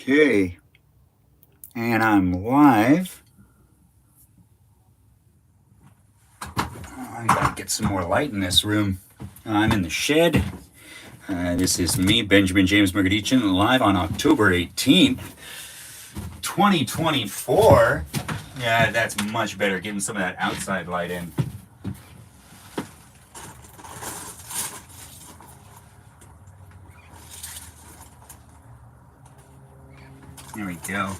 Okay, and I'm live. I gotta get some more light in this room. I'm in the shed. This is me, Benjamin James Murgadichin, live on October 18th, 2024. Yeah, that's much better, getting some of that outside light in. There we go.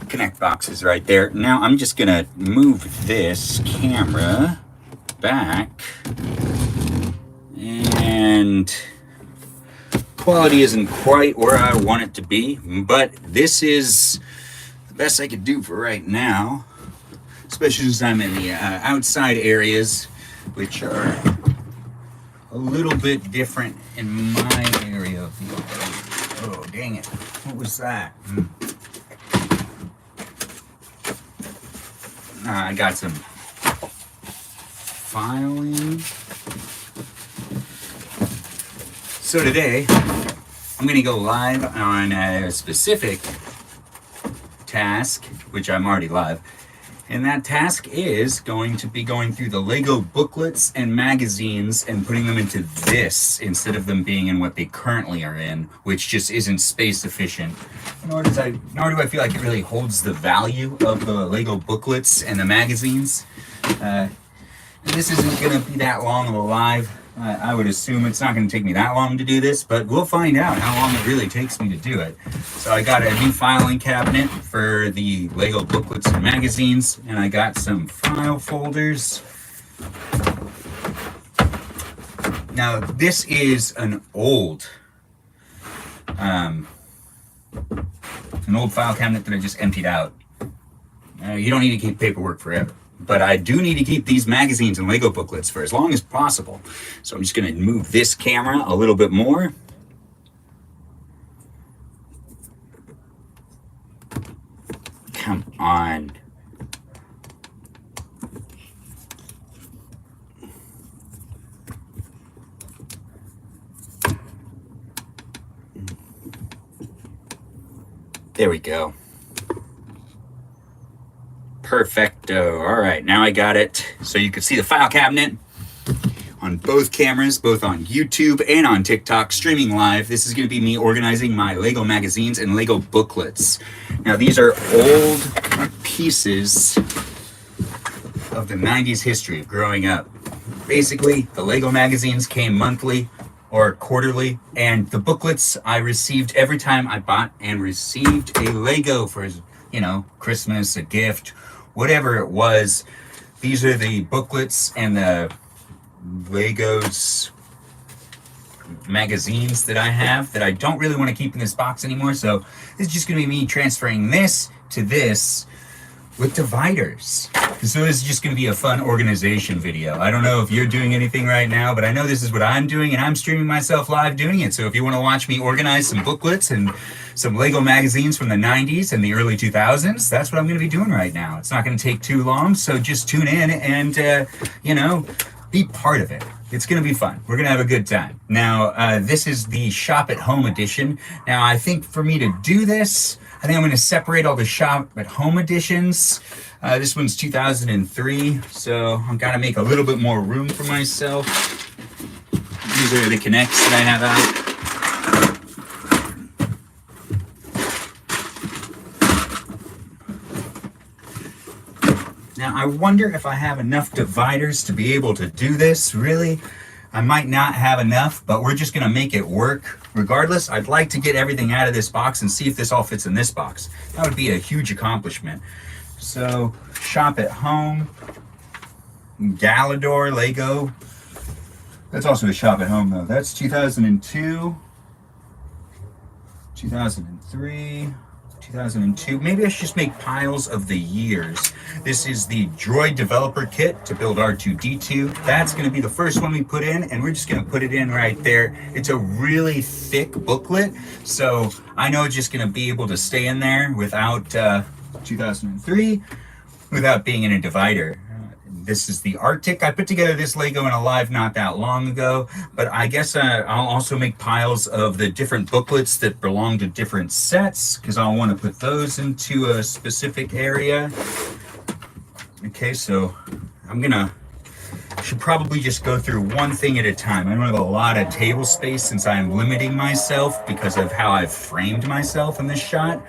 Connect box is right there. Now I'm just gonna move this camera back, and quality isn't quite where I want it to be, but this is the best I could do for right now, especially since I'm in the outside areas, which are a little bit different in my area of the oh dang it, what was that? I got some filing. So today, I'm going to go live on a specific task, which I'm already live. And that task is going to be going through the Lego booklets and magazines and putting them into this instead of them being in what they currently are in, which just isn't space efficient. Nor do I feel like it really holds the value of the Lego booklets and the magazines. And this isn't going to be that long of a live. I would assume it's not going to take me that long to do this, but we'll find out how long it really takes me to do it. So I got a new filing cabinet for the Lego booklets and magazines, and I got some file folders. Now this is an old file cabinet that I just emptied out. You don't need to keep paperwork forever. But I do need to keep these magazines and Lego booklets for as long as possible. So I'm just going to move this camera a little bit more. Come on. There we go. Perfecto. All right, now I got it. So you can see the file cabinet on both cameras, both on YouTube and on TikTok, streaming live. This is going to be me organizing my Lego magazines and Lego booklets. Now these are old pieces of the 90s history of growing up. Basically, the Lego magazines came monthly or quarterly, and the booklets I received every time I bought and received a Lego for, Christmas, a gift, whatever it was. These are the booklets and the Legos magazines that I have that I don't really want to keep in this box anymore. So this is just going to be me transferring this to this with dividers. So this is just going to be a fun organization video. I don't know if you're doing anything right now, but I know this is what I'm doing, and I'm streaming myself live doing it. So if you want to watch me organize some booklets and some Lego magazines from the 90s and the early 2000s, that's what I'm going to be doing right now. It's not going to take too long, so just tune in and, be part of it. It's going to be fun. We're going to have a good time. Now, this is the Shop at Home edition. Now, I think for me to do this, I think I'm going to separate all the Shop at Home editions. This one's 2003, so I've got to make a little bit more room for myself. These are the connects that I have out. Now, I wonder if I have enough dividers to be able to do this, really. I might not have enough, but we're just gonna make it work. Regardless, I'd like to get everything out of this box and see if this all fits in this box. That would be a huge accomplishment. So, Shop at Home, Galador, Lego. That's also a Shop at Home though. That's 2002, 2003, 2002. Maybe I should just make piles of the years. This is the Droid Developer Kit to build R2-D2. That's going to be the first one we put in, and we're just going to put it in right there. It's a really thick booklet, so I know it's just going to be able to stay in there without 2003, without being in a divider. This is the Arctic. I put together this Lego in a live not that long ago, but I guess I'll also make piles of the different booklets that belong to different sets, because I'll want to put those into a specific area. Okay, so should probably just go through one thing at a time. I don't have a lot of table space since I'm limiting myself because of how I've framed myself in this shot.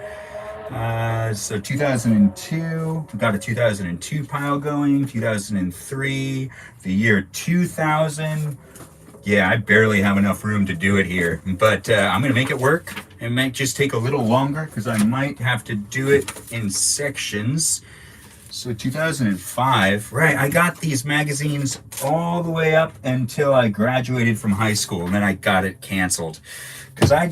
So 2002, we got a 2002 pile going, 2003, the year 2000. Yeah, I barely have enough room to do it here, but I'm gonna make it work. It might just take a little longer because I might have to do it in sections. So 2005, right, I got these magazines all the way up until I graduated from high school, and then I got it canceled. Because I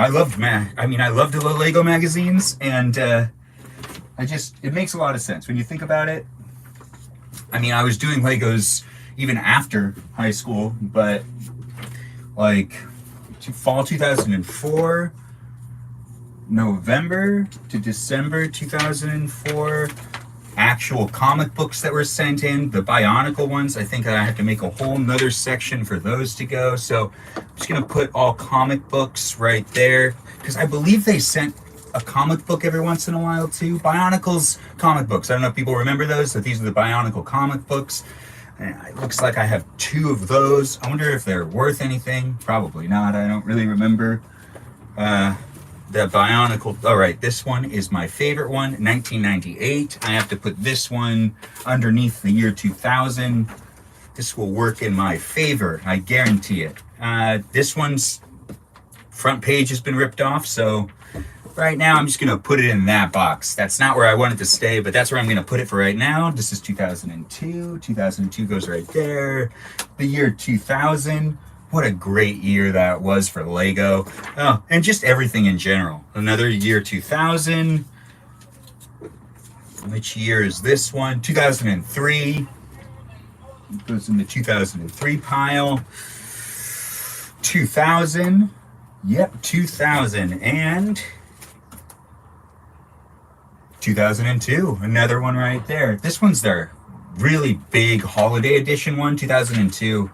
loved the Lego magazines, and it makes a lot of sense. When you think about it, I mean, I was doing Legos even after high school, but like fall 2004, November to December 2004, actual comic books that were sent in, the Bionicle ones, I think I have to make a whole nother section for those to go. So I'm just gonna put all comic books right there, because I believe they sent a comic book every once in a while too. Bionicle's comic books, I don't know if people remember those, but these are the Bionicle comic books. And it looks like I have 2 of those. I wonder if they're worth anything. Probably not, I don't really remember. The Bionicle, all right, this one is my favorite one, 1998. I have to put this one underneath the year 2000. This will work in my favor, I guarantee it. This one's front page has been ripped off, so right now I'm just gonna put it in that box. That's not where I want it to stay, but that's where I'm gonna put it for right now. This is 2002. 2002 goes right there. The year 2000. What a great year that was for Lego. Oh, and just everything in general. Another year 2000. Which year is this one? 2003. It goes in the 2003 pile. 2000. Yep, 2000. And 2002. Another one right there. This one's their really big holiday edition one, 2002.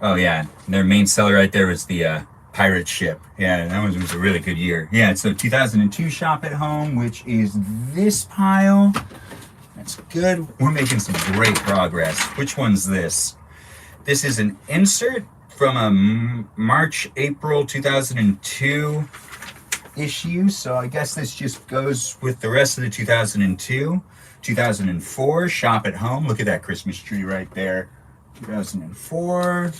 Oh yeah, their main seller right there was the pirate ship. Yeah, that was a really good year. Yeah, so 2002 shop at home, which is this pile. That's good. We're making some great progress. Which one's this? This is an insert from a March-April 2002 issue. So I guess this just goes with the rest of the 2002. 2004 shop at home. Look at that Christmas tree right there. 2004,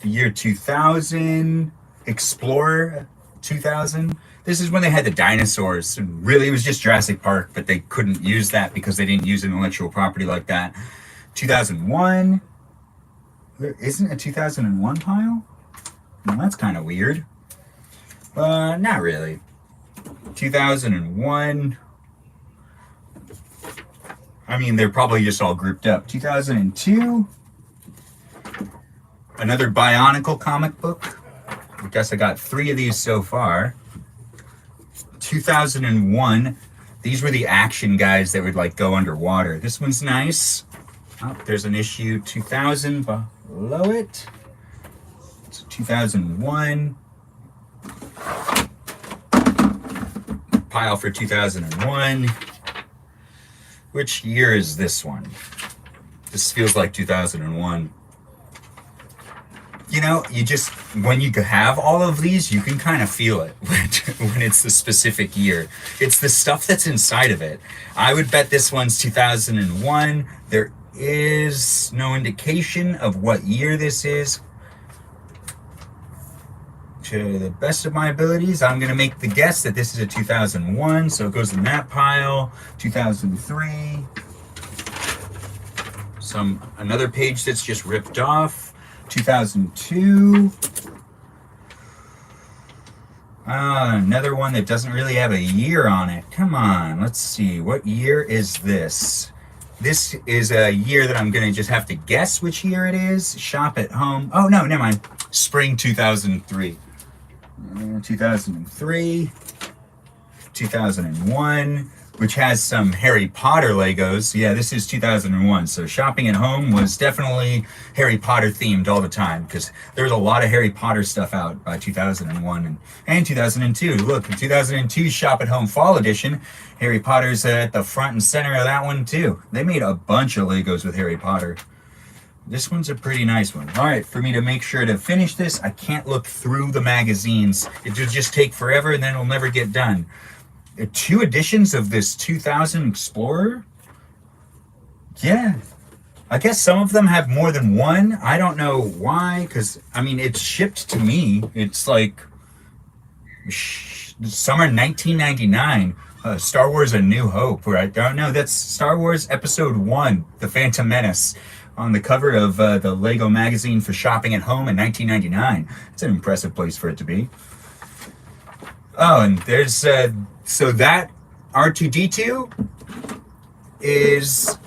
the year 2000, Explorer 2000. This is when they had the dinosaurs. And really, it was just Jurassic Park, but they couldn't use that because they didn't use intellectual property like that. 2001. There isn't a 2001 pile? Well, that's kind of weird. Not really. 2001. I mean, they're probably just all grouped up. 2002. Another Bionicle comic book. I guess I got 3 of these so far. 2001. These were the action guys that would like go underwater. This one's nice. Oh, there's an issue 2000 below it. It's 2001. Pile for 2001. Which year is this one? This feels like 2001. You know, when you have all of these, you can kind of feel it when it's the specific year. It's the stuff that's inside of it. I would bet this one's 2001. There is no indication of what year this is. To the best of my abilities, I'm going to make the guess that this is a 2001, so it goes in that pile. 2003. Another page that's just ripped off. 2002. Another one that doesn't really have a year on it. Come on, let's see. What year is this? This is a year that I'm going to just have to guess which year it is. Shop at home. Oh, no, never mind. Spring 2003. 2003. 2001. which has some Harry Potter Legos. Yeah, this is 2001. So shopping at home was definitely Harry Potter themed all the time, because there was a lot of Harry Potter stuff out by 2001 and 2002. Look, the 2002 Shop at Home Fall Edition, Harry Potter's at the front and center of that one too. They made a bunch of Legos with Harry Potter. This one's a pretty nice one. All right, for me to make sure to finish this, I can't look through the magazines. It will just take forever and then it'll never get done. 2 editions of this 2000 Explorer? Yeah. I guess some of them have more than one. I don't know why, because, I mean, it's shipped to me. It's like summer 1999. Star Wars A New Hope, right? I don't know. That's Star Wars Episode 1, The Phantom Menace, on the cover of the Lego magazine for shopping at home in 1999. It's an impressive place for it to be. Oh, and there's, so that R2-D2 is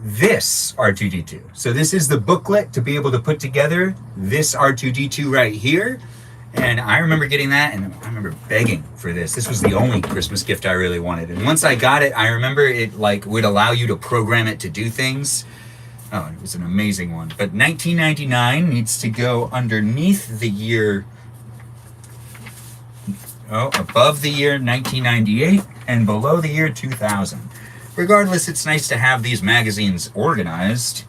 this R2-D2. So this is the booklet to be able to put together this R2-D2 right here. And I remember getting that, and I remember begging for this. This was the only Christmas gift I really wanted. And once I got it, I remember it like would allow you to program it to do things. Oh, it was an amazing one. But 1999 needs to go underneath the year, above the year 1998 and below the year 2000. Regardless, it's nice to have these magazines organized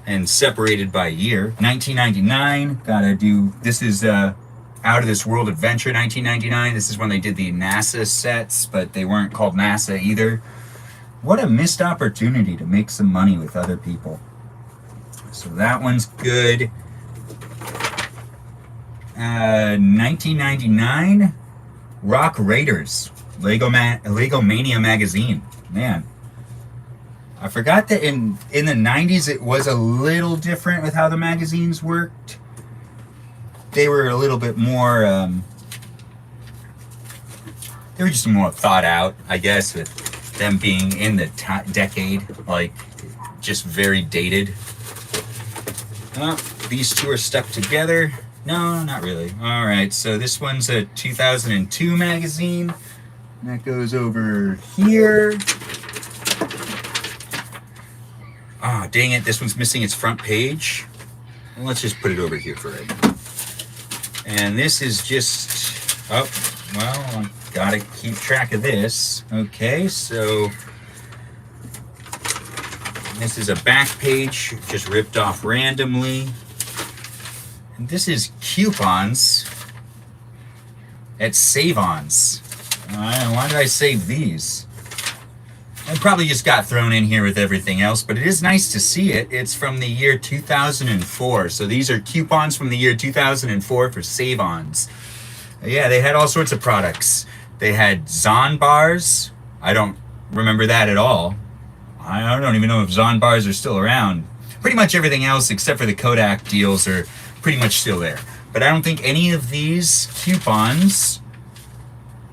and separated by year. 1999, gotta do, this is Out of This World Adventure 1999. This is when they did the NASA sets, but they weren't called NASA either. What a missed opportunity to make some money with other people. So that one's good. 1999, Rock Raiders, Lego Mania magazine. Man, I forgot that in the 90s it was a little different with how the magazines worked. They were a little bit more, they were just more thought out, I guess, with them being in the decade, like just very dated. Oh, these two are stuck together. No, not really. All right, so this one's a 2002 magazine. That goes over here. Ah, dang it, this one's missing its front page. Well, let's just put it over here for right now. And this is just, oh, well, I've got to keep track of this. Okay, so this is a back page, just ripped off randomly. And this is coupons at Save-Ons. Why did I save these? I probably just got thrown in here with everything else, but it is nice to see it. It's from the year 2004. So these are coupons from the year 2004 for Save-Ons. Yeah, they had all sorts of products. They had Zon bars. I don't remember that at all. I don't even know if Zon bars are still around. Pretty much everything else except for the Kodak deals are pretty much still there. But I don't think any of these coupons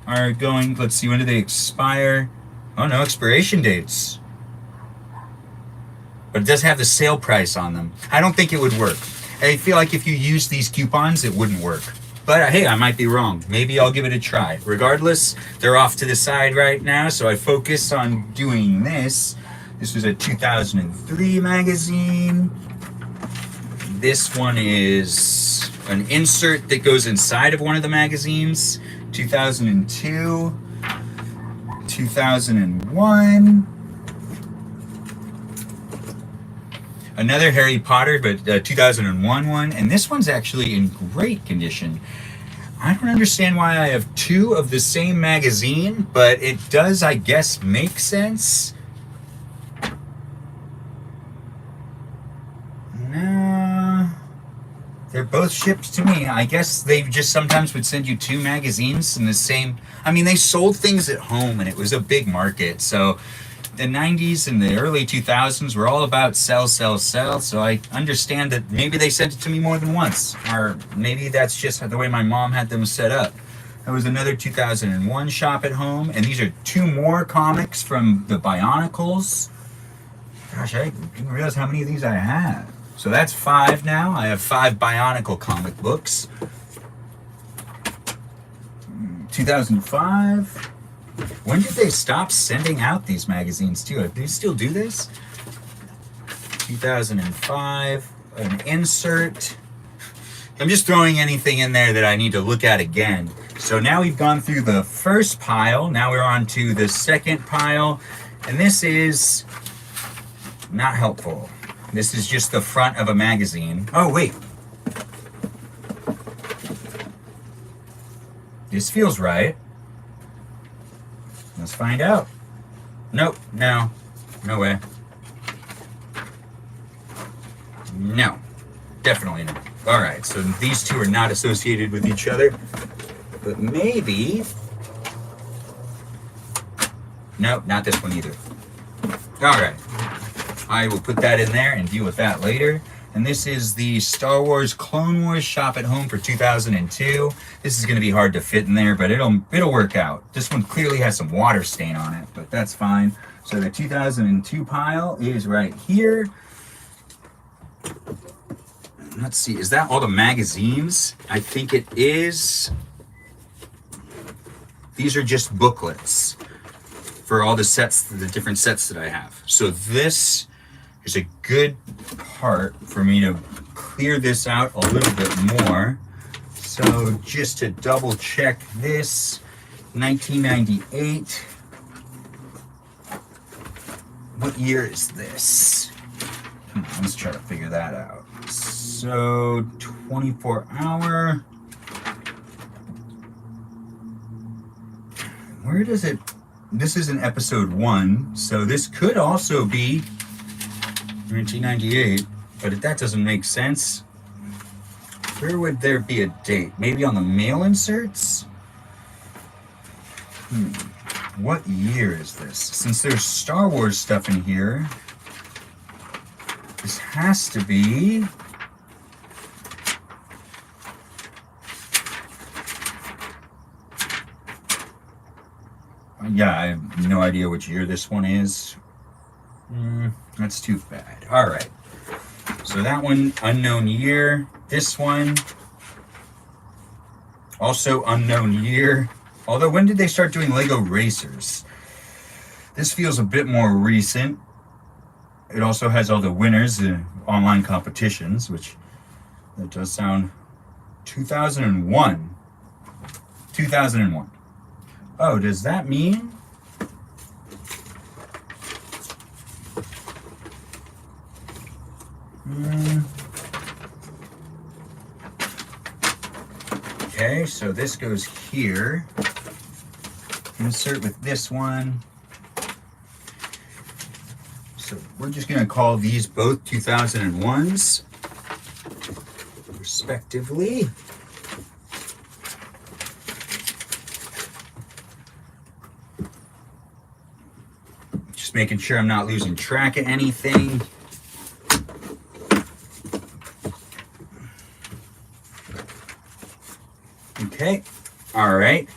are going, let's see, when do they expire? Oh no, expiration dates. But it does have the sale price on them. I don't think it would work. I feel like if you use these coupons, it wouldn't work. But hey, I might be wrong. Maybe I'll give it a try. Regardless, they're off to the side right now, so I focus on doing this. This was a 2003 magazine. This one is an insert that goes inside of one of the magazines. 2002, 2001. Another Harry Potter, but 2001 one. And this one's actually in great condition. I don't understand why I have 2 of the same magazine, but it does, I guess, make sense. No, they're both shipped to me. I guess they just sometimes would send you 2 magazines in the same. I mean, they sold things at home and it was a big market. So the 90s and the early 2000s were all about sell, sell, sell. So I understand that maybe they sent it to me more than once, or maybe that's just the way my mom had them set up. There was another 2001 Shop at Home, and these are 2 more comics from the Bionicles. Gosh, I didn't realize how many of these I have. So that's 5 now. I have 5 Bionicle comic books. 2005. When did they stop sending out these magazines too? Do you still do this? 2005, an insert. I'm just throwing anything in there that I need to look at again. So now we've gone through the first pile. Now we're on to the second pile. And this is not helpful. This is just the front of a magazine. Oh, wait. This feels right. Let's find out. Nope, no way. No, definitely not. All right, so these two are not associated with each other, but maybe. Nope, not this one either. All right, I will put that in there and deal with that later. And this is the Star Wars Clone Wars Shop at Home for 2002. This is going to be hard to fit in there, but it'll work out. This one clearly has some water stain on it, but that's fine. So the 2002 pile is right here. Let's see, is that all the magazines? I think it is. These are just booklets for all the sets, the different sets that I have. So this is a good part for me to clear this out a little bit more. So just to double check this, 1998. What year is this? Come on, let's try to figure that out. So 24 hour. Where does it? This is in episode 1, so this could also be 1998, but that doesn't make sense. Where would there be a date? Maybe on the mail inserts? What year is this? Since there's Star Wars stuff in here, this has to be... Yeah, I have no idea which year this one is. That's too bad. All right. So that one, unknown year. This one, also unknown year. Although, when did they start doing Lego Racers? This feels a bit more recent. It also has all the winners in online competitions, which that does sound 2001. 2001. Oh, does that mean? Okay, so this goes here. Insert with this one. So we're just going to call these both 2001s, respectively. Just making sure I'm not losing track of anything. Okay, all right.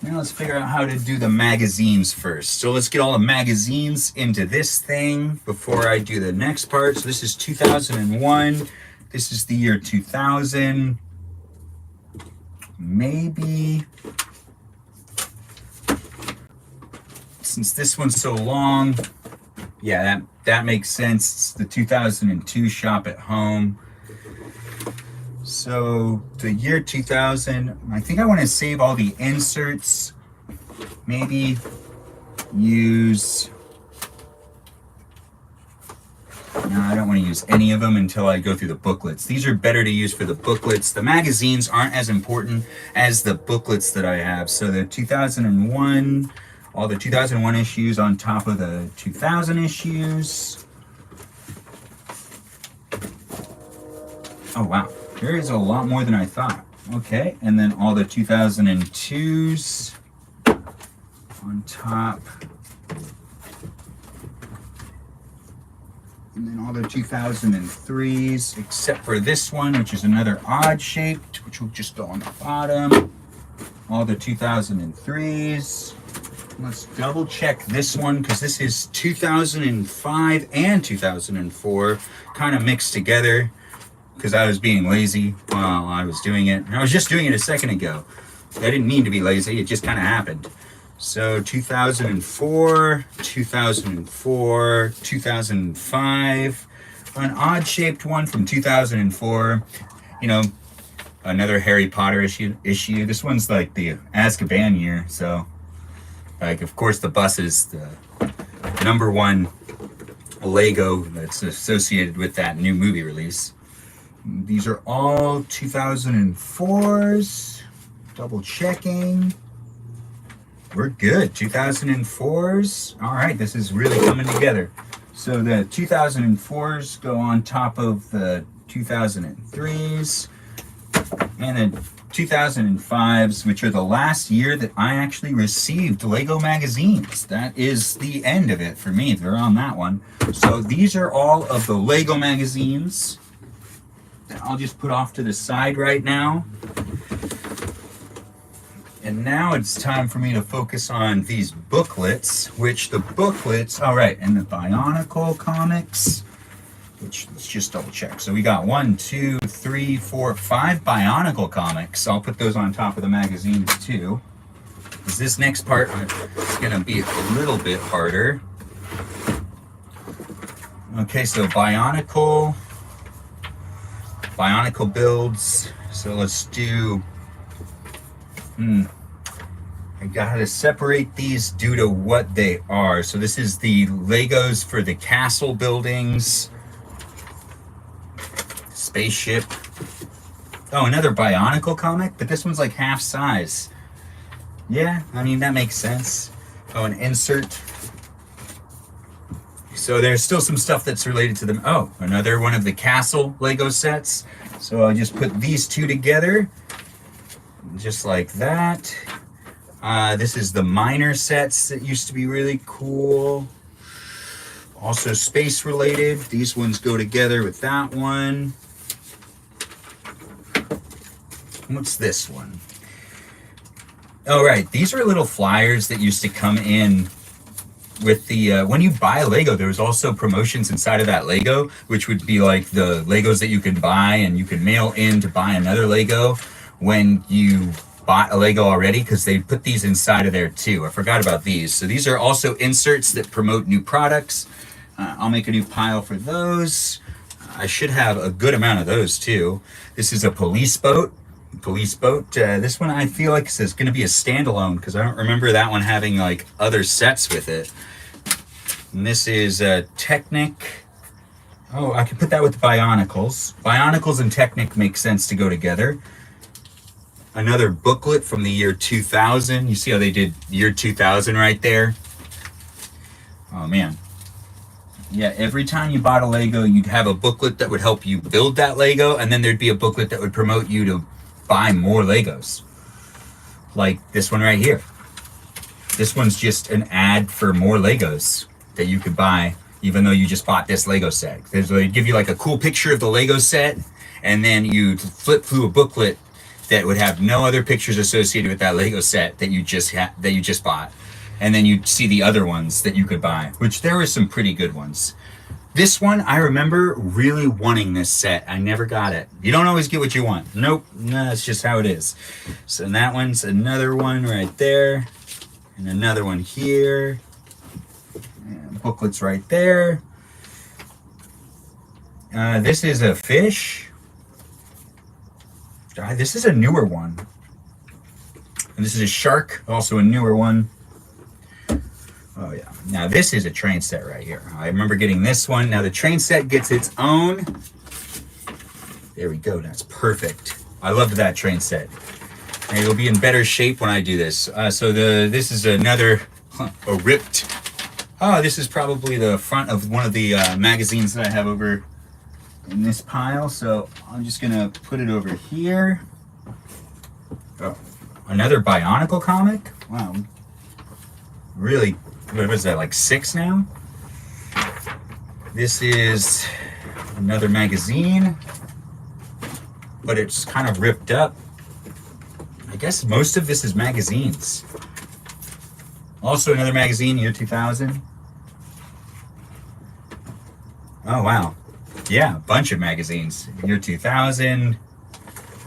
Now let's figure out how to do the magazines first. So let's get all the magazines into this thing before I do the next part. So this is 2001. This is the year 2000. Maybe. Since this one's so long, yeah, that makes sense. It's the 2002 Shop at Home. So the year 2000, I think I want to save all the inserts. Maybe use... No, I don't want to use any of them until I go through the booklets. These are better to use for the booklets. The magazines aren't as important as the booklets that I have. So the 2001, all the 2001 issues on top of the 2000 issues. Oh, wow. There is a lot more than I thought. Okay, and then all the 2002s on top. And then all the 2003s, except for this one, which is another odd shaped, which will just go on the bottom. All the 2003s. Let's double check this one, because this is 2005 and 2004, kind of mixed together. Because I was being lazy while I was doing it. And I was just doing it a second ago. I didn't mean to be lazy, it just kind of happened. So 2004, 2004, 2005, an odd-shaped one from 2004. You know, another Harry Potter issue. This one's like the Azkaban year, so like of course the bus is the #1 Lego that's associated with that new movie release. These are all 2004s. Double checking. We're good. 2004s. All right, this is really coming together. So the 2004s go on top of the 2003s, and the 2005s, which are the last year that I actually received Lego magazines. That is the end of it for me. They're on that one. So these are all of the Lego magazines that I'll just put off to the side right now. And now it's time for me to focus on these booklets, which the booklets, all right, and the Bionicle comics, which let's just double check. So we got 1, 2, 3, 4, 5 Bionicle comics. I'll put those on top of the magazines too, because this next part is going to be a little bit harder. Okay, so Bionicle builds. So let's do, I gotta separate these due to what they are. So this is the Legos for the castle buildings. Spaceship. Oh, another Bionicle comic, but this one's like half size. Yeah, I mean, that makes sense. Oh, an insert. So there's still some stuff that's related to them. Oh, another one of the castle Lego sets. So I'll just put these two together, just like that. This is the miner sets that used to be really cool. Also space related. These ones go together with that one. What's this one? Oh, right. These are little flyers that used to come in with the, when you buy Lego, there was also promotions inside of that Lego, which would be like the Legos that you can buy, and you can mail in to buy another Lego when you bought a Lego already, because they put these inside of there too. I forgot about these. So these are also inserts that promote new products. I'll make a new pile for those. I should have a good amount of those too. This is a police boat. This one I feel like is going to be a standalone, because I don't remember that one having like other sets with it. And this is a Technic. Oh, I can put that with Bionicles. Bionicles and Technic make sense to go together. Another booklet from the year 2000. You see how they did year 2000 right there? Oh man. Yeah, every time you bought a Lego, you'd have a booklet that would help you build that Lego, and then there'd be a booklet that would promote you to buy more Legos. Like this one right here. This one's just an ad for more Legos that you could buy, even though you just bought this Lego set. They give you like a cool picture of the Lego set, and then you flip through a booklet that would have no other pictures associated with that Lego set that you just bought, and then you'd see the other ones that you could buy, which there were some pretty good ones. This one, I remember really wanting this set. I never got it. You don't always get what you want. Nope, no, that's just how it is. So that one's another one right there, and another one here. And booklets right there. This is a fish. This is a newer one. And this is a shark, also a newer one. Oh yeah. Now this is a train set right here. I remember getting this one. Now the train set gets its own. There we go. That's perfect. I loved that train set. And it'll be in better shape when I do this. This is another a ripped. Oh, this is probably the front of one of the magazines that I have over in this pile. So I'm just gonna put it over here. Oh, another Bionicle comic. Wow. Really. What was that, like 6 now? This is another magazine, but it's kind of ripped up. I guess most of this is magazines. Also another magazine, year 2000. Oh, wow. Yeah, a bunch of magazines. Year 2000,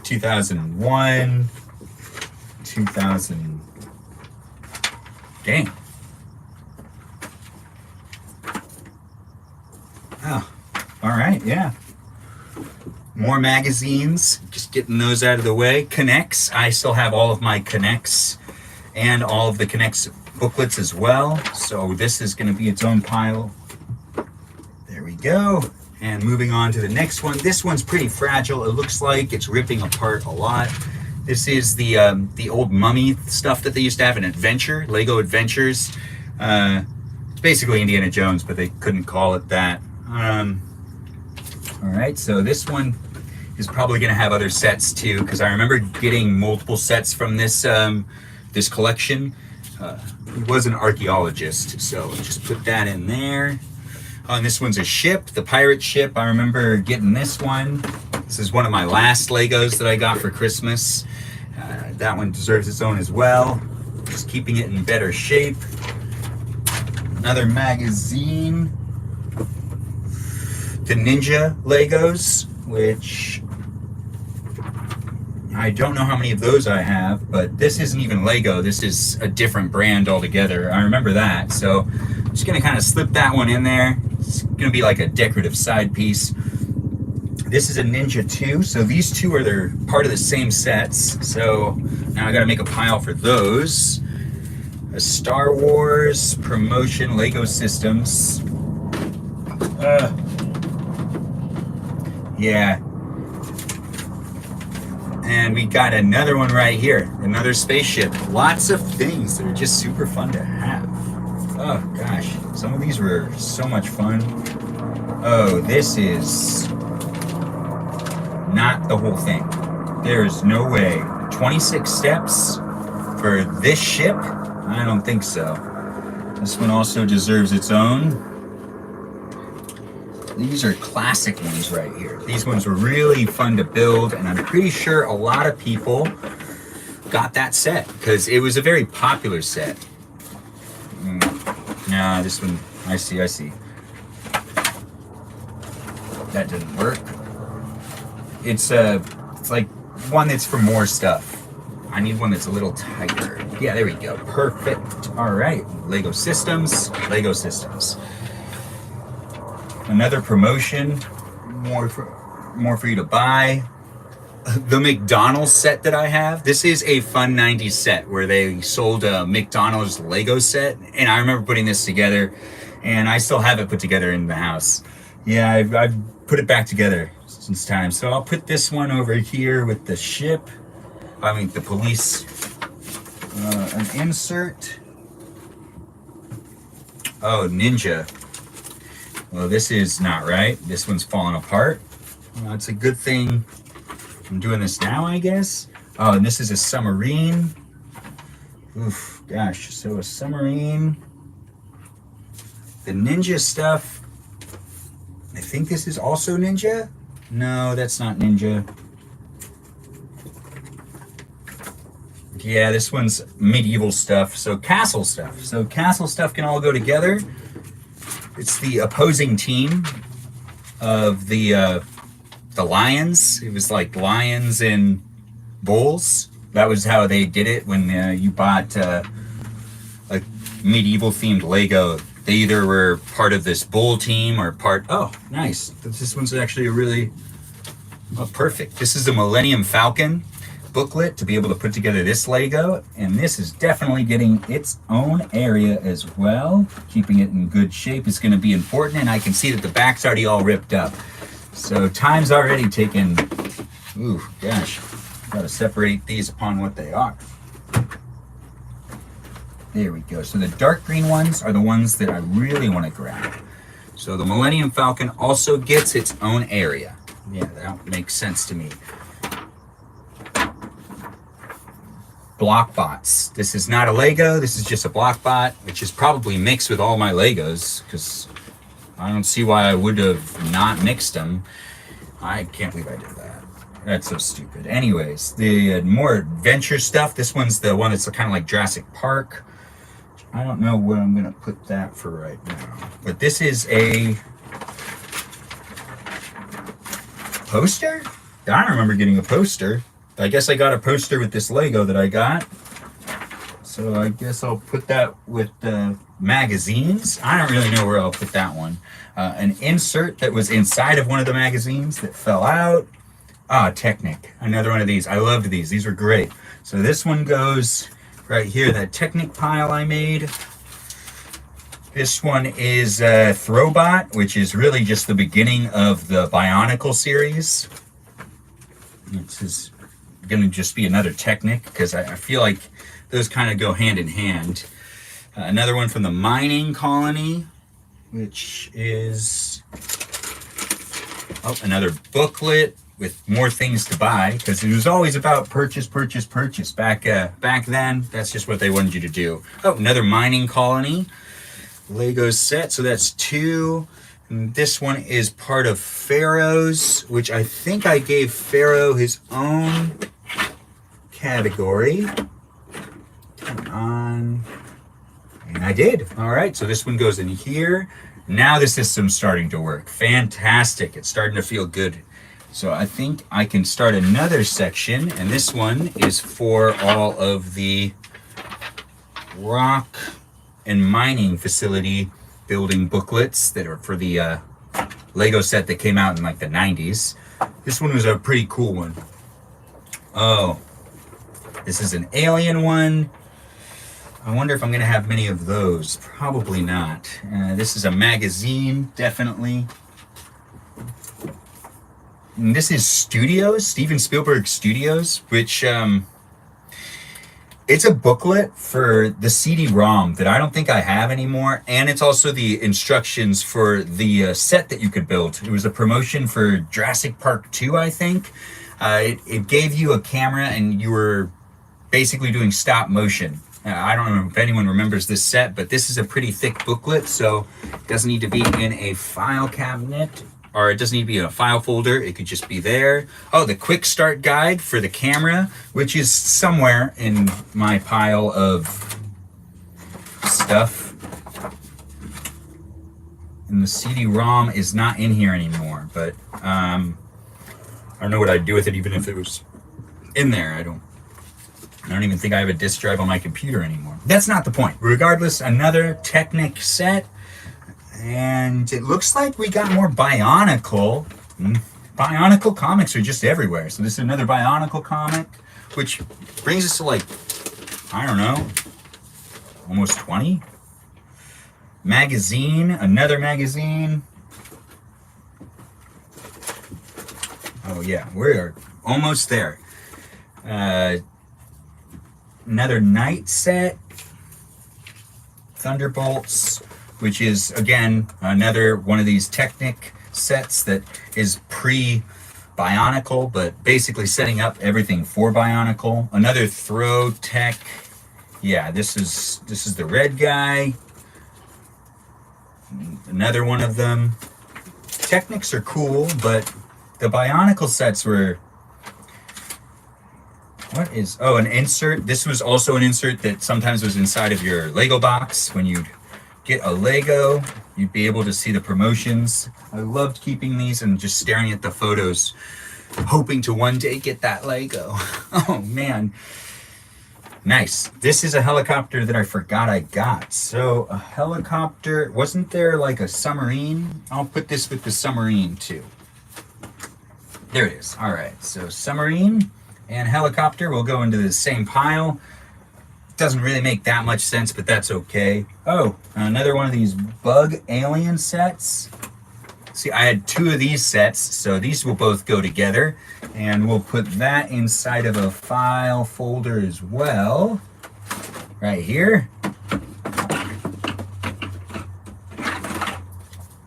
2001, 2000. Dang. Oh, all right, yeah. More magazines, just getting those out of the way. Connects, I still have all of my Connects and all of the Connects booklets as well. So this is going to be its own pile. There we go. And moving on to the next one. This one's pretty fragile. It looks like it's ripping apart a lot. This is the old mummy stuff that they used to have in Adventure, Lego Adventures. It's basically Indiana Jones, but they couldn't call it that. All right, so this one is probably going to have other sets too, because I remember getting multiple sets from this this collection. He was an archaeologist, so just put that in there. Oh, and this one's a ship, the pirate ship. I remember getting this one. This is one of my last Legos that I got for Christmas. That one deserves its own as well. Just keeping it in better shape. Another magazine. The Ninja Legos, which I don't know how many of those I have, but this isn't even Lego. This is a different brand altogether. I remember that, so I'm just gonna kind of slip that one in there. It's gonna be like a decorative side piece. This is a Ninja 2, so these two are part of the same sets. So now I gotta make a pile for those. A Star Wars promotion Lego Systems. Yeah. And we got another one right here. Another spaceship. Lots of things that are just super fun to have. Oh gosh. Some of these were so much fun. Oh, this is not the whole thing. There is no way. 26 steps for this ship? I don't think so. This one also deserves its own. These are classic ones right here. These ones were really fun to build, and I'm pretty sure a lot of people got that set because it was a very popular set. Nah, this one, I see. That didn't work. It's like one that's for more stuff. I need one that's a little tighter. Yeah, there we go. Perfect. All right, Lego Systems. Another promotion, more for you to buy. The McDonald's set that I have. This is a fun 90s set where they sold a McDonald's Lego set, and I remember putting this together, and I still have it put together in the house. Yeah, I've put it back together since time. So I'll put this one over here with the ship. I mean the police. An insert. Oh, Ninja. Well, this is not right. This one's falling apart. Well, it's a good thing I'm doing this now, I guess. Oh, and this is a submarine. Oof, gosh. So a submarine. The Ninja stuff. I think this is also Ninja. No, that's not Ninja. Yeah, this one's medieval stuff. So castle stuff. So castle stuff can all go together. It's the opposing team of the lions. It was like lions and bulls. That was how they did it when you bought a medieval themed Lego. They either were part of this bull team or part. Oh, nice. This one's actually a really perfect. This is the Millennium Falcon booklet to be able to put together this Lego, and this is definitely getting its own area as well. Keeping it in good shape is going to be important, and I can see that the back's already all ripped up. So time's already taken. Ooh, gosh. Gotta separate these upon what they are. There we go. So the dark green ones are the ones that I really want to grab. So the Millennium Falcon also gets its own area. Yeah, that makes sense to me. Blockbots. This is not a Lego, this is just a Blockbot, which is probably mixed with all my Legos, because I don't see why I would have not mixed them. I can't believe I did that. That's so stupid. Anyways, the more adventure stuff, this one's the one that's kind of like Jurassic Park. I don't know where I'm going to put that for right now. But this is a poster? I don't remember getting a poster. I guess I got a poster with this Lego that I got. So I guess I'll put that with the magazines. I don't really know where I'll put that one. An insert that was inside of one of the magazines that fell out. Ah, Technic. Another one of these. I loved these. These were great. So this one goes right here, that Technic pile I made. This one is Throwbot, which is really just the beginning of the Bionicle series. This is going to just be another Technic, because I feel like those kind of go hand in hand. Another one from the mining colony, which is another booklet with more things to buy, because it was always about purchase, purchase, purchase. Back then, that's just what they wanted you to do. Oh, another mining colony Lego set. So that's 2. And this one is part of Pharaoh's, which I think I gave Pharaoh his own category. Come on. And I did. All right, so this one goes in here. Now the system's starting to work. Fantastic. It's starting to feel good. So I think I can start another section, and this one is for all of the rock and mining facility building booklets that are for the Lego set that came out in like the 90s. This one was a pretty cool one. Oh, this is an alien one. I wonder if I'm gonna have many of those. Probably not. This is a magazine, definitely. And this is Studios, Steven Spielberg Studios, which it's a booklet for the CD-ROM that I don't think I have anymore, and it's also the instructions for the set that you could build. It was a promotion for Jurassic Park 2, I think. It gave you a camera, and you were basically doing stop motion. I don't know if anyone remembers this set, but this is a pretty thick booklet, so it doesn't need to be in a file cabinet, or it doesn't need to be in a file folder. It could just be there. Oh, the quick start guide for the camera, which is somewhere in my pile of stuff. And the CD-ROM is not in here anymore, but I don't know what I'd do with it even if it was in there. I don't even think I have a disk drive on my computer anymore. That's not the point. Regardless, another Technic set. And it looks like we got more Bionicle. Bionicle comics are just everywhere. So this is another Bionicle comic, which brings us to like, I don't know, almost 20. Magazine, another magazine. Oh yeah, we're almost there. Another Night set. Thunderbolts, which is, again, another one of these Technic sets that is pre-Bionicle, but basically setting up everything for Bionicle. Another Throw Tech. Yeah, this is the red guy. Another one of them. Technics are cool, but the Bionicle sets were... What is... Oh, an insert. This was also an insert that sometimes was inside of your Lego box. When you'd get a Lego, you'd be able to see the promotions. I loved keeping these and just staring at the photos, hoping to one day get that Lego. Oh, man. Nice. This is a helicopter that I forgot I got. So, a helicopter... Wasn't there like a submarine? I'll put this with the submarine, too. There it is. All right. So, submarine and helicopter will go into the same pile. Doesn't really make that much sense, but that's okay. Oh, another one of these bug alien sets. See, I had 2 of these sets, so these will both go together, and we'll put that inside of a file folder as well, right here.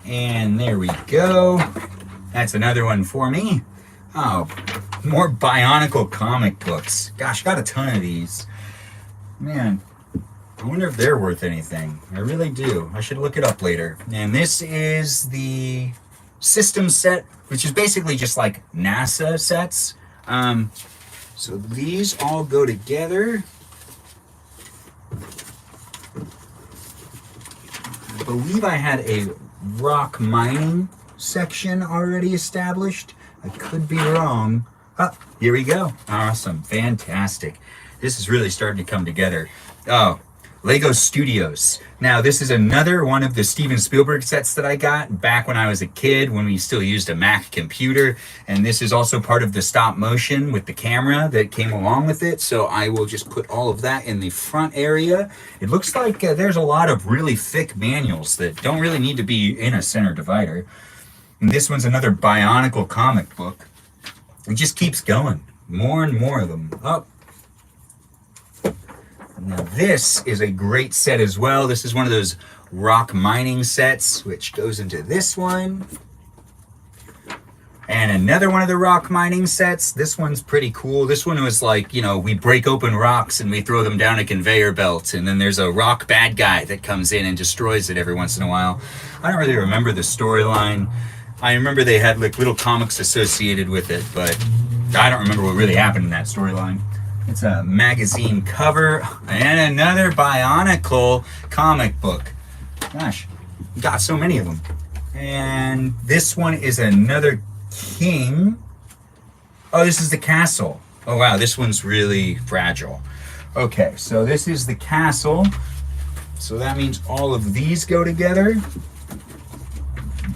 And there we go. That's another one for me. Oh, more Bionicle comic books. Gosh, got a ton of these. Man, I wonder if they're worth anything. I really do. I should look it up later. And this is the system set, which is basically just like NASA sets. So these all go together. I believe I had a rock mining section already established. I could be wrong. Oh, here we go. Awesome. Fantastic. This is really starting to come together. Oh, Lego Studios. Now, this is another one of the Steven Spielberg sets that I got back when I was a kid, when we still used a Mac computer. And this is also part of the stop motion with the camera that came along with it. So I will just put all of that in the front area. It looks like there's a lot of really thick manuals that don't really need to be in a center divider. And this one's another Bionicle comic book. It just keeps going. More and more of them. Oh. Now this is a great set as well. This is one of those rock mining sets, which goes into this one. And another one of the rock mining sets. This one's pretty cool. This one was like, you know, we break open rocks and we throw them down a conveyor belt. And then there's a rock bad guy that comes in and destroys it every once in a while. I don't really remember the storyline. I remember they had like little comics associated with it, but I don't remember what really happened in that storyline. It's a magazine cover and another Bionicle comic book. Gosh, got so many of them. And this one is another king. Oh, this is the castle. Oh wow, this one's really fragile. Okay, so this is the castle. So that means all of these go together.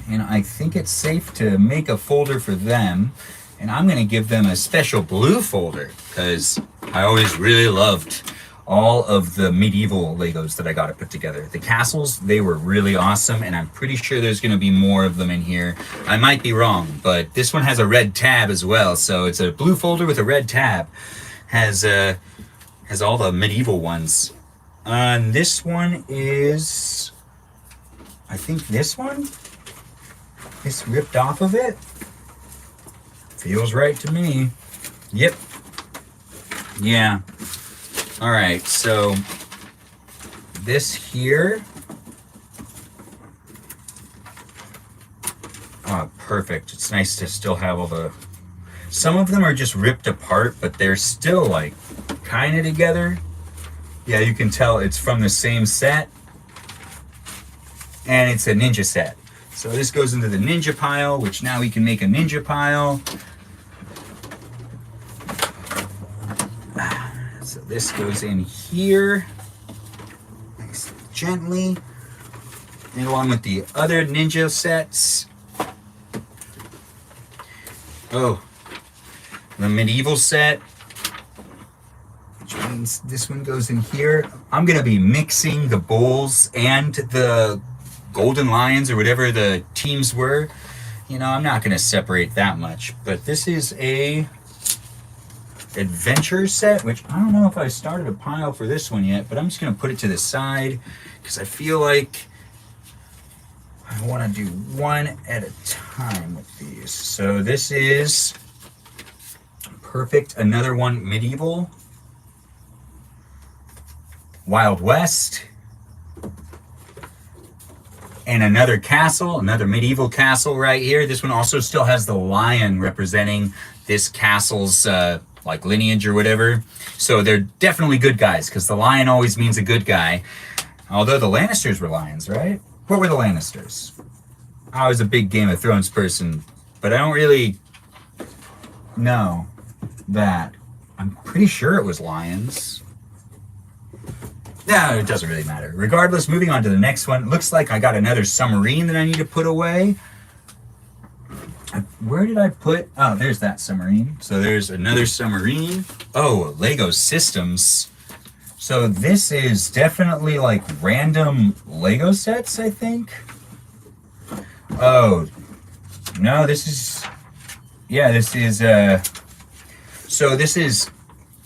And I think it's safe to make a folder for them. And I'm going to give them a special blue folder because I always really loved all of the medieval Legos that I got to put together. The castles, they were really awesome, and I'm pretty sure there's going to be more of them in here. I might be wrong, but this one has a red tab as well, so it's a blue folder with a red tab. Has all the medieval ones. And this one is, I think this one is ripped off of it. Feels right to me. Yep. Yeah. All right, so this here. Oh, perfect. It's nice to still have all the... Some of them are just ripped apart, but they're still like kind of together. Yeah, you can tell it's from the same set. And it's a ninja set. So this goes into the ninja pile, which now we can make a ninja pile. So this goes in here, nice, gently, and along with the other ninja sets. Oh, the medieval set, which means this one goes in here. I'm gonna be mixing the bulls and the golden lions or whatever the teams were. You know, I'm not gonna separate that much, but this is a adventure set, which I don't know if I started a pile for this one yet, but I'm just going to put it to the side because I feel like I want to do one at a time with these. So this is perfect. Another one, medieval, Wild West, and another castle, another medieval castle right here. This one also still has the lion representing this castle's like lineage or whatever. So they're definitely good guys because the lion always means a good guy. Although the Lannisters were lions, right? What were the Lannisters? I was a big Game of Thrones person, but I don't really know that. I'm pretty sure it was lions. No, it doesn't really matter. Regardless, moving on to the next one. Looks like I got another submarine that I need to put away. Where did I put... Oh, there's that submarine. So there's another submarine. Oh, Lego Systems. So this is definitely like random Lego sets, I think. Oh, no, this is... Yeah, this is... So this is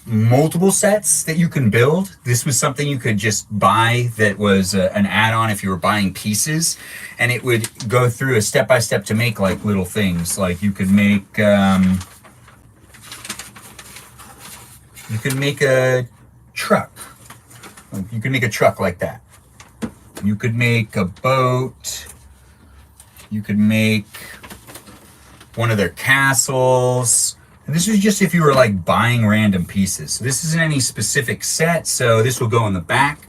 multiple sets that you can build. This was something you could just buy that was an add-on if you were buying pieces, and it would go through a step-by-step to make like little things. Like you could make a truck. You could make a truck like that. You could make a boat. You could make one of their castles. And this is just if you were like buying random pieces. So this isn't any specific set, so this will go in the back.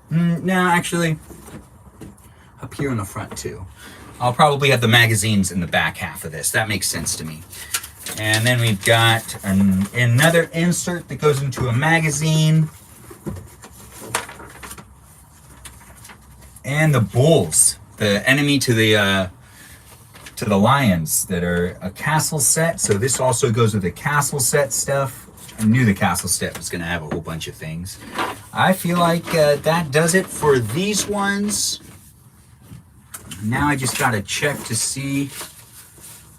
No, actually, up here in the front too. I'll probably have the magazines in the back half of this. That makes sense to me. And then we've got another insert that goes into a magazine. And the bulls, the enemy to the lions, that are a castle set. So this also goes with the castle set stuff. I knew the castle set was going to have a whole bunch of things. I feel like that does it for these ones. Now I just got to check to see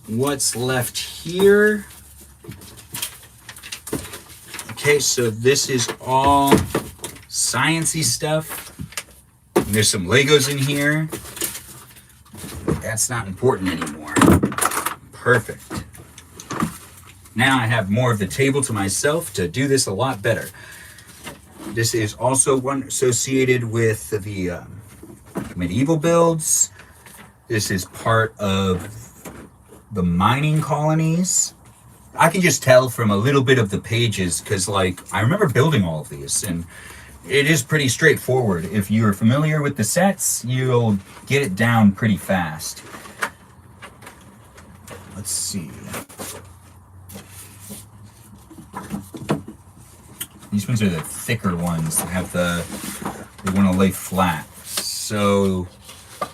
what's left here. Okay, so this is all sciencey stuff. And there's some Legos in here. That's not important anymore. Perfect. Now I have more of the table to myself to do this a lot better. This is also one associated with the medieval builds. This is part of the mining colonies. I can just tell from a little bit of the pages, because like I remember building all of these, and it is pretty straightforward. If you're familiar with the sets, you'll get it down pretty fast. Let's see. These ones are the thicker ones that have they want to lay flat. So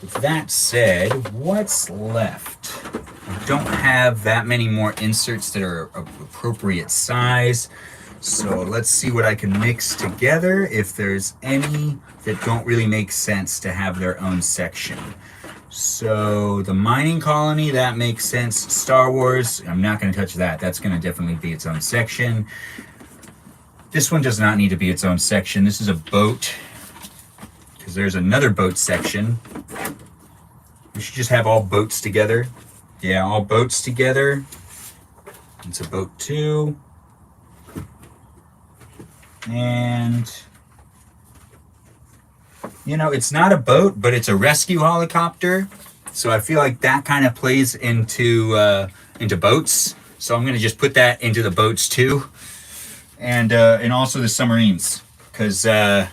with that said, what's left? I don't have that many more inserts that are of appropriate size. So let's see what I can mix together, if there's any that don't really make sense to have their own section. So the mining colony, that makes sense. Star Wars, I'm not going to touch that. That's going to definitely be its own section. This one does not need to be its own section. This is a boat, because there's another boat section. We should just have all boats together. Yeah, all boats together. It's a boat too. And, you know, it's not a boat, but it's a rescue helicopter. So I feel like that kind of plays into boats. So I'm going to just put that into the boats too. And also the submarines. Because, well,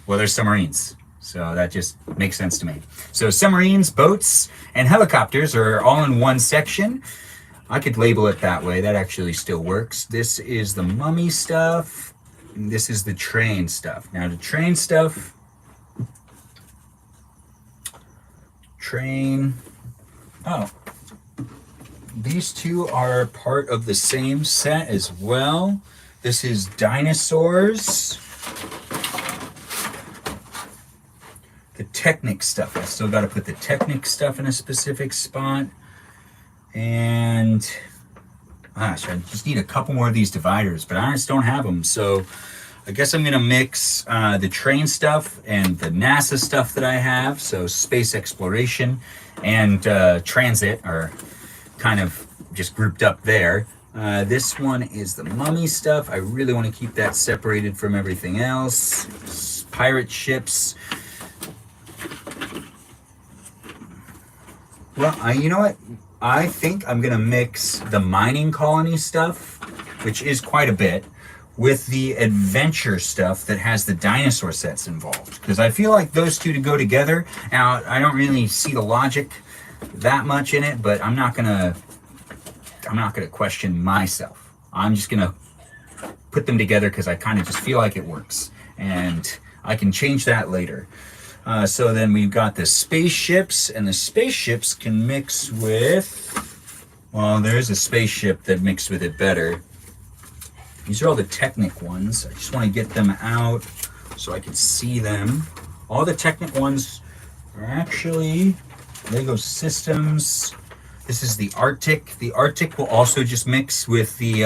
there's submarines. So that just makes sense to me. So submarines, boats, and helicopters are all in one section. I could label it that way. That actually still works. This is the mummy stuff. And this is the train stuff. Now the train stuff, oh, these two are part of the same set as well. This is dinosaurs. The Technic stuff, I still got to put the Technic stuff in a specific spot. And gosh, I just need a couple more of these dividers, but I just don't have them. So I guess I'm going to mix the train stuff and the NASA stuff that I have. So space exploration and transit are kind of just grouped up there. This one is the mummy stuff. I really want to keep that separated from everything else. Pirate ships. Well, you know what? I think I'm going to mix the mining colony stuff, which is quite a bit, with the adventure stuff that has the dinosaur sets involved. Because I feel like those two to go together. Now, I don't really see the logic that much in it, but I'm not gonna question myself. I'm just gonna put them together because I kind of just feel like it works. And I can change that later. So then we've got the spaceships, and the spaceships can mix with, well, there's a spaceship that mixed with it better. These are all the Technic ones. I just want to get them out so I can see them. All the Technic ones are actually Lego Systems. This is the Arctic. The Arctic will also just mix with the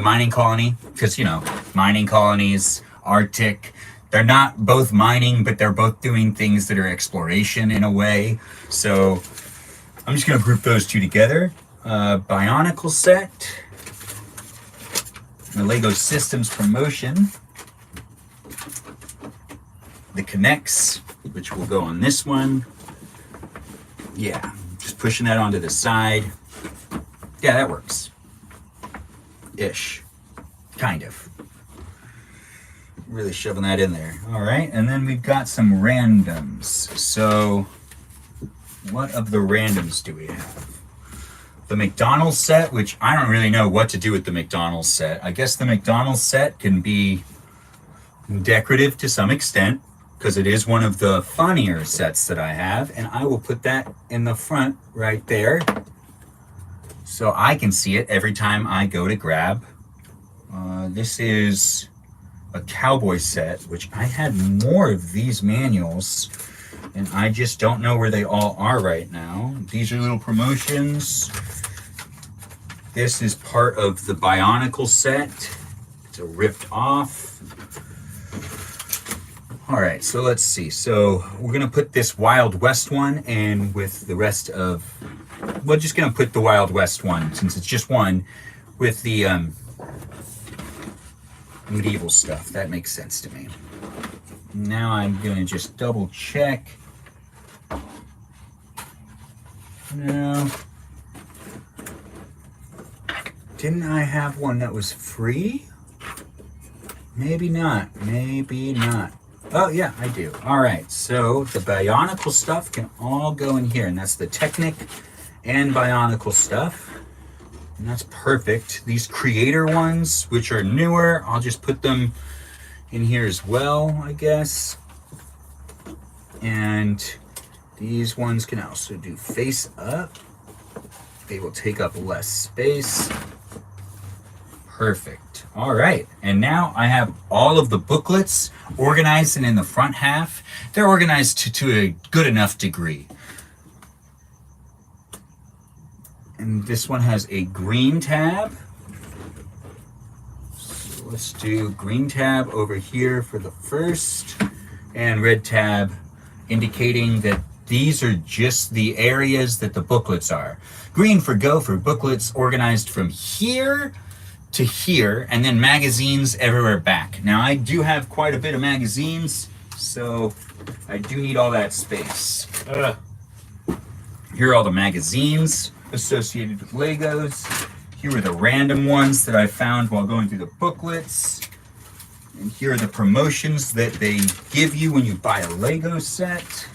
mining colony, because, you know, mining colonies, Arctic. They're not both mining, but they're both doing things that are exploration in a way. So I'm just going to group those two together. Bionicle set. The Lego Systems promotion. The Connects, which will go on this one. Yeah, just pushing that onto the side. Yeah, that works. Ish. Kind of. Really shoving that in there. All right, and then we've got some randoms. So what of the randoms do we have? the McDonald's set, which I don't really know what to do with the McDonald's set. I guess the McDonald's set can be decorative to some extent, because it is one of the funnier sets that I have, and I will put that in the front right there so I can see it every time I go to grab. This is a cowboy set, which I had more of these manuals, and I just don't know where they all are right now. These are little promotions. This is part of the Bionicle set. It's a ripped off. All right, so let's see. So we're gonna put this Wild West one, and with the rest of, we're just gonna put the Wild West one, since it's just one, with the medieval stuff. That makes sense to me. Now I'm gonna just double check. No. Didn't I have one that was free? Maybe not, maybe not. Oh yeah, I do. All right, so the Bionicle stuff can all go in here, and that's the Technic and Bionicle stuff. And that's perfect. These creator ones, which are newer, I'll just put them in here as well, I guess. And these ones can also do face up. They will take up less space. Perfect. All right, and now I have all of the booklets organized, and in the front half, they're organized to a good enough degree. And this one has a green tab. So let's do green tab over here for the first, and red tab indicating that these are just the areas that the booklets are. Green for go for booklets organized from here to here, and then magazines everywhere back. Now I do have quite a bit of magazines, so I do need all that space. Here are all the magazines associated with Legos. Here are the random ones that I found while going through the booklets. And here are the promotions that they give you when you buy a Lego set.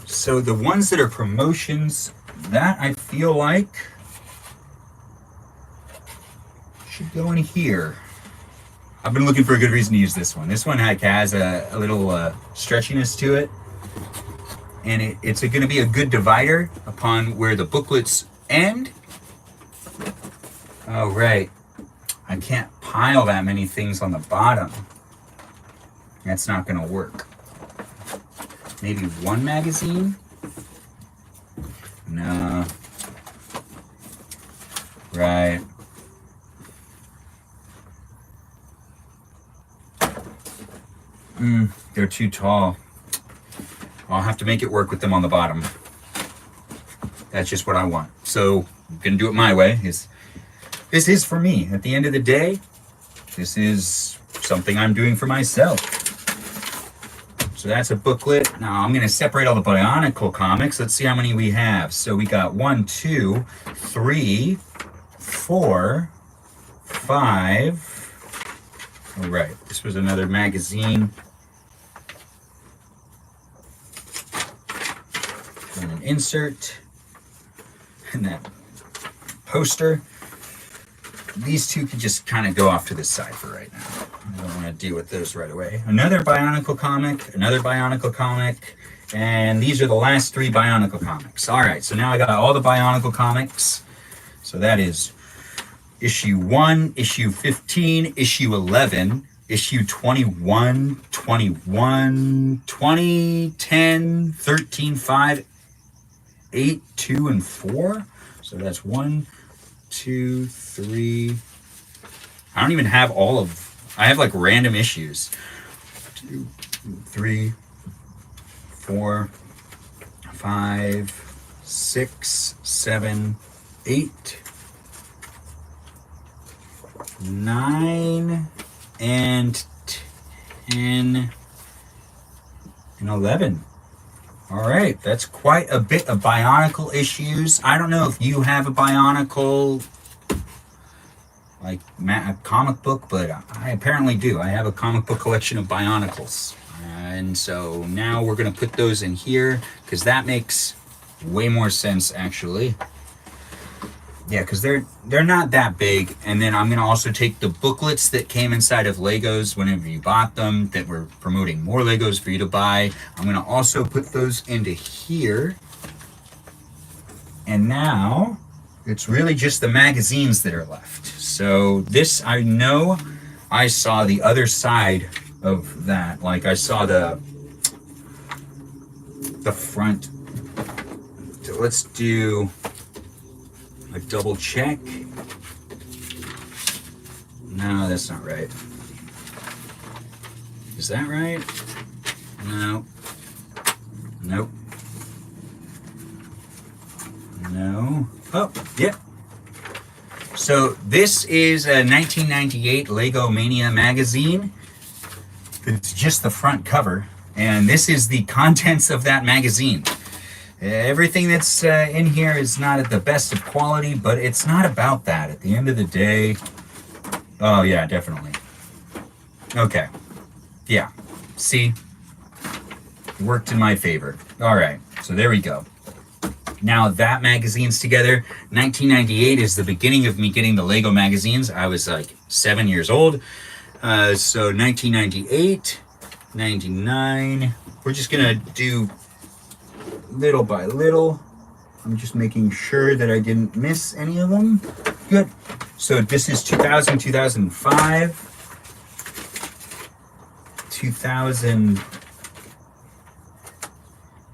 So the ones that are promotions, that I feel like should go in here. I've been looking for a good reason to use this one. This one has a little stretchiness to it, and it's going to be a good divider upon where the booklets end. Oh, right. I can't pile that many things on the bottom. That's not going to work. Maybe one magazine? No. Right. They're too tall. I'll have to make it work with them on the bottom. That's just what I want. So I'm gonna do it my way. This is for me. At the end of the day, this is something I'm doing for myself. So that's a booklet. Now I'm gonna separate all the Bionicle comics. Let's see how many we have. So we got 1, 2, 3, 4, 5. All right, this was another magazine. And an insert. And that poster. These two can just kind of go off to the side for right now. I don't want to deal with those right away. Another Bionicle comic, and these are the last 3 Bionicle comics. All right, so now I got all the Bionicle comics. So that is issue 1, issue 15, issue 11, issue 21, 21, 20, 10, 13, 5, 8, 2, and 4. So that's 1, 2, 3. I don't even have all of, I have like random issues. 2, 3, 4, 5, 6, 7, 8, 9, and 10, and 11. All right, that's quite a bit of Bionicle issues. I don't know if you have a Bionicle, like a comic book, but I apparently do. I have a comic book collection of Bionicles. And so now we're gonna put those in here because that makes way more sense actually. Yeah, because they're not that big. And then I'm gonna also take the booklets that came inside of Legos whenever you bought them, that were promoting more Legos for you to buy. I'm gonna also put those into here. And now it's really just the magazines that are left. So this, I know I saw the other side of that. Like I saw the front. So let's do a double check. No, that's not right. Is that right? No. Nope. No. Oh, yep. So this is a 1998 Lego Mania magazine. It's just the front cover, and this is the contents of that magazine. Everything that's in here is not at the best of quality, but it's not about that. At the end of the day, oh yeah, definitely. Okay, yeah, see, it worked in my favor. All right, so there we go. Now that magazine's together. 1998 is the beginning of me getting the Lego magazines. I was like 7 years old. So 1998, 99. We're just gonna do little by little. I'm just making sure that I didn't miss any of them. Good. So this is 2000, 2005, 2000,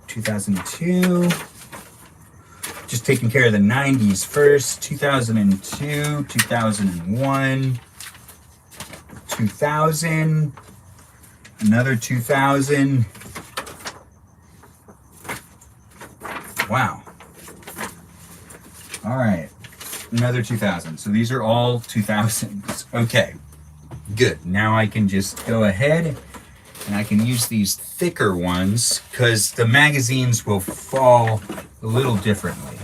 2002. Just taking care of the 90s first. 2002, 2001, 2000, another 2000. Wow. All right, another 2000. So these are all 2000s. Okay, good. Now I can just go ahead and I can use these thicker ones because the magazines will fall a little differently.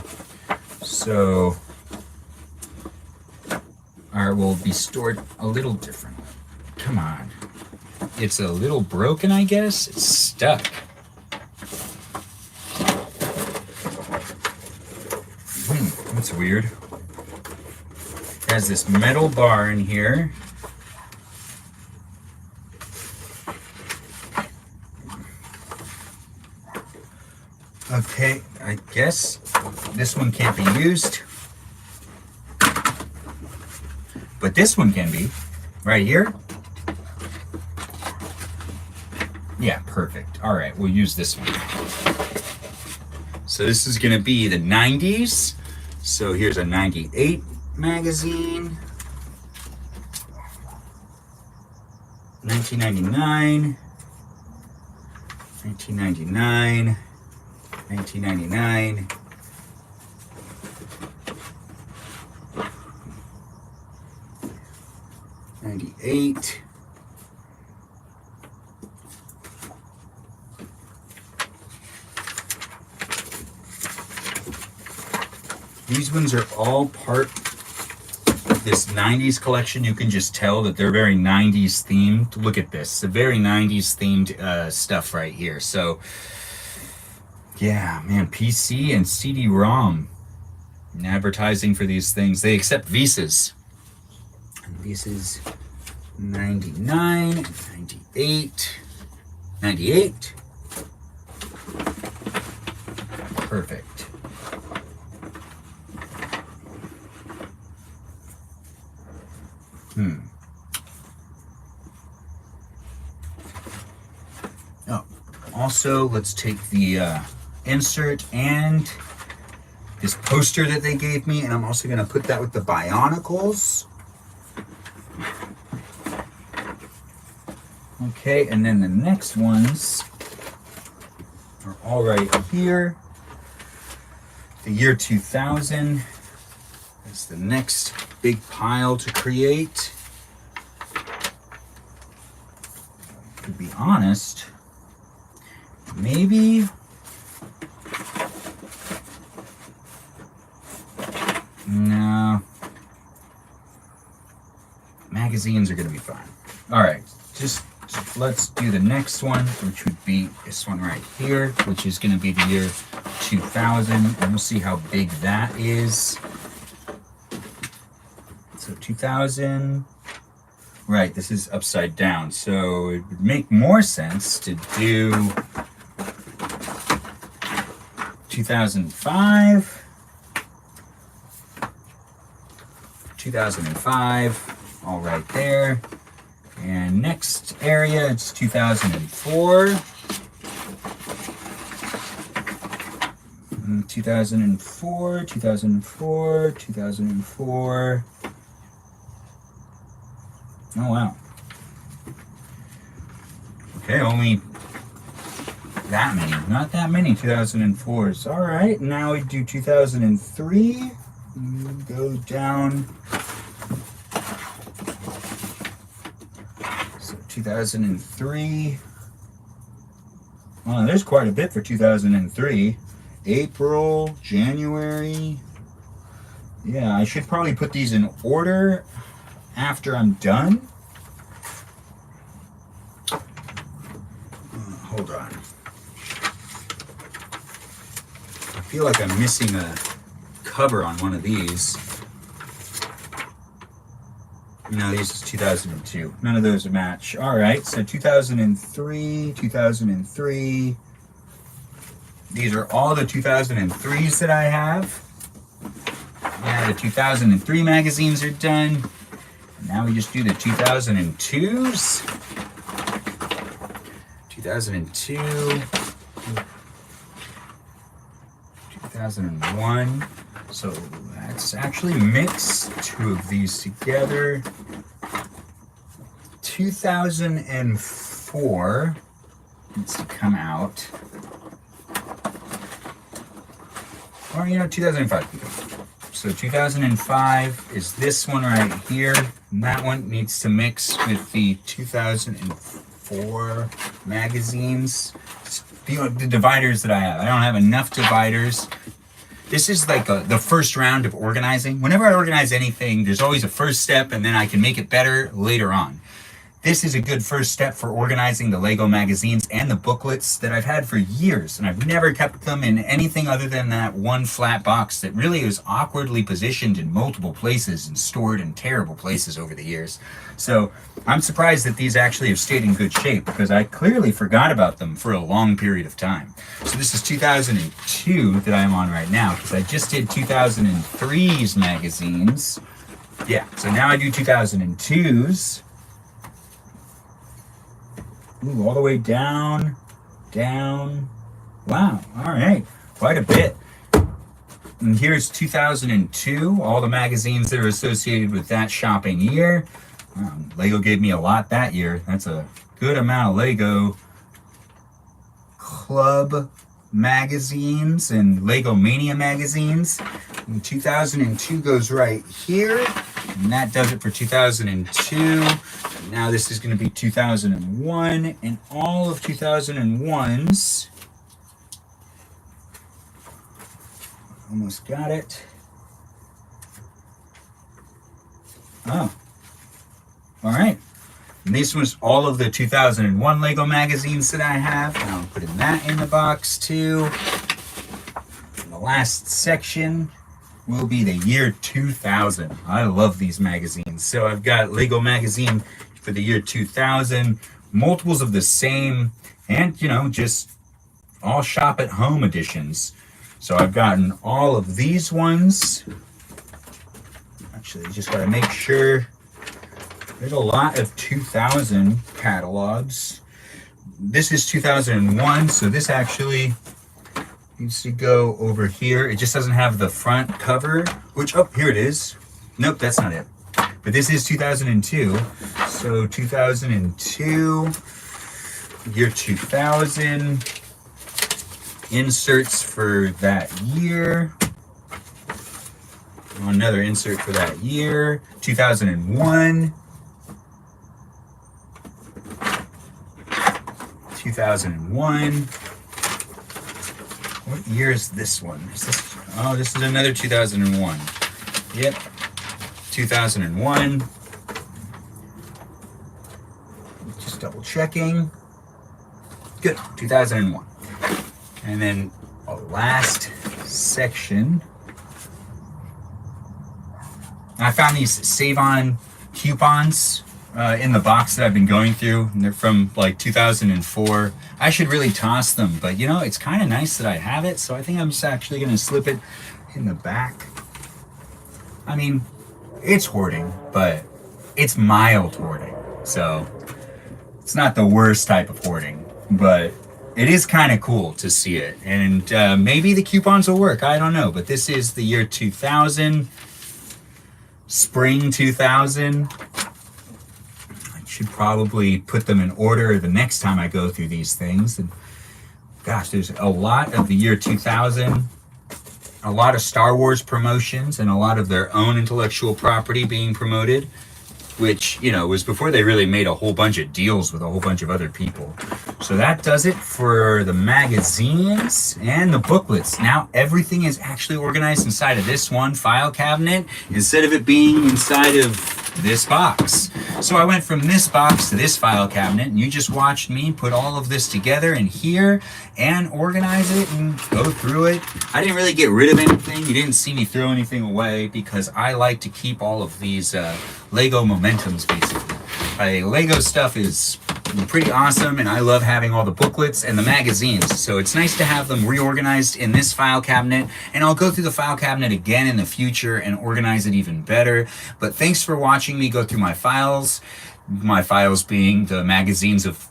So, or will be stored a little differently. Come on. It's a little broken, I guess. It's stuck. That's weird. It has this metal bar in here. Okay, I guess this one can't be used. But this one can be. Right here. Yeah, perfect. All right, we'll use this one. So this is going to be the 90s. So here's a 98 magazine. 1999. 1999. 1999. 98. These ones are all part of this 90s collection. You can just tell that they're very 90s themed. Look at this. It's a very 90s themed stuff right here. So, yeah, man, PC and CD-ROM. And advertising for these things. They accept Visas. And Visas 99, 98, 98. Perfect. Oh, also, let's take the insert and this poster that they gave me, and I'm also going to put that with the Bionicles. Okay, and then the next ones are all right here. The year 2000 is the next big pile to create. To be honest, maybe no. Magazines are going to be fine. All right, just So let's do the next one, which would be this one right here, which is going to be the year 2000, and we'll see how big that is. So 2000, right, this is upside down, so it would make more sense to do 2005, 2005, all right there. And next area, it's 2004. 2004, 2004, 2004. Oh, wow. Okay, only that many. Not that many 2004s. All right, now we do 2003. Go down. So 2003. Oh, there's quite a bit for 2003. April, January. Yeah, I should probably put these in order after I'm done. Hold on. I feel like I'm missing a cover on one of these. No, this is 2002. None of those match. All right, so 2003, 2003. These are all the 2003s that I have. Now the 2003 magazines are done. Now we just do the 2002s. 2002. 2001. So let's actually mix two of these together. 2004 needs to come out. Or, 2005. So 2005 is this one right here. And that one needs to mix with the 2004 magazines. The dividers that I have. I don't have enough dividers. This is like the first round of organizing. Whenever I organize anything, there's always a first step, and then I can make it better later on. This is a good first step for organizing the Lego magazines and the booklets that I've had for years, and I've never kept them in anything other than that one flat box that really is awkwardly positioned in multiple places and stored in terrible places over the years. So I'm surprised that these actually have stayed in good shape, because I clearly forgot about them for a long period of time. So this is 2002 that I'm on right now, because I just did 2003's magazines. Yeah, so now I do 2002's. Ooh, all the way down, down. Wow, all right, quite a bit. And here's 2002, all the magazines that are associated with that shopping year. Lego gave me a lot that year. That's a good amount of Lego Club magazines and Lego Mania magazines. And 2002 goes right here, and that does it for 2002. Now this is going to be 2001, and all of 2001's. Almost got it. Oh, all right. And this was all of the 2001 Lego magazines that I have. Now I'm putting that in the box too. And the last section will be the year 2000. I love these magazines. So I've got Lego magazine for the year 2000, multiples of the same, and just all shop at home editions. So I've gotten all of these ones. Actually, just gotta make sure. There's a lot of 2000 catalogs. This is 2001, so this actually needs to go over here. It just doesn't have the front cover, which, oh, here it is. Nope, that's not it. But this is 2002. So 2002, year 2000, inserts for that year. Another insert for that year. 2001. 2001. What year is this one? Is this? Oh, this is another 2001. Yep. 2001. Just double checking. Good, 2001. And then a last section. I found these Save On coupons in the box that I've been going through, and they're from like 2004. I should really toss them, but you know, it's kind of nice that I have it, so I think I'm just actually going to slip it in the back. I mean, it's hoarding, but it's mild hoarding, so it's not the worst type of hoarding, but it is kind of cool to see it, and maybe the coupons will work, I don't know, but this is the year 2000, spring 2000. Should probably put them in order the next time I go through these things. And gosh, there's a lot of the year 2000, a lot of Star Wars promotions, and a lot of their own intellectual property being promoted, which, you know, was before they really made a whole bunch of deals with a whole bunch of other people. So that does it for the magazines and the booklets. Now everything is actually organized inside of this one file cabinet instead of it being inside of this box. So I went from this box to this file cabinet, and you just watched me put all of this together in here and organize it and go through it. I didn't really get rid of anything. You didn't see me throw anything away because I like to keep all of these Lego momentums, basically. Lego stuff is pretty awesome, and I love having all the booklets and the magazines, so it's nice to have them reorganized in this file cabinet, and I'll go through the file cabinet again in the future and organize it even better. But thanks for watching me go through my files being the magazines of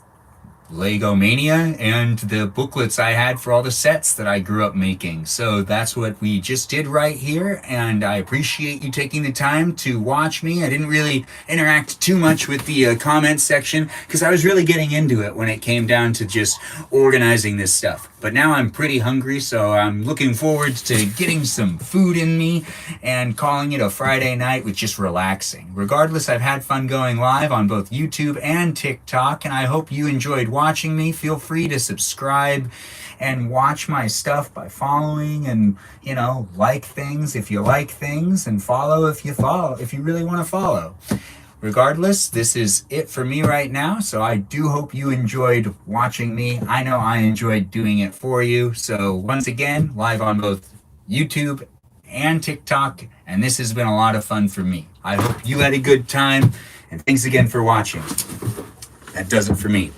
Lego Mania and the booklets I had for all the sets that I grew up making. So that's what we just did right here, and I appreciate you taking the time to watch me. I didn't really interact too much with the comment section because I was really getting into it when it came down to just organizing this stuff. But now I'm pretty hungry, so I'm looking forward to getting some food in me and calling it a Friday night with just relaxing. Regardless, I've had fun going live on both YouTube and TikTok, and I hope you enjoyed watching me. Feel free to subscribe and watch my stuff by following, and, you know, like things if you like things, and follow if you really want to follow. Regardless, this is it for me right now, so I do hope you enjoyed watching me. I know I enjoyed doing it for you. So once again, live on both YouTube and TikTok, and this has been a lot of fun for me. I hope you had a good time, and thanks again for watching. That does it for me.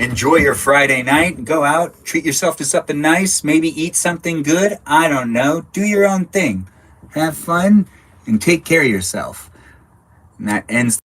Enjoy your Friday night. Go out, treat yourself to something nice, maybe eat something good. I don't know. Do your own thing. Have fun and take care of yourself. And that ends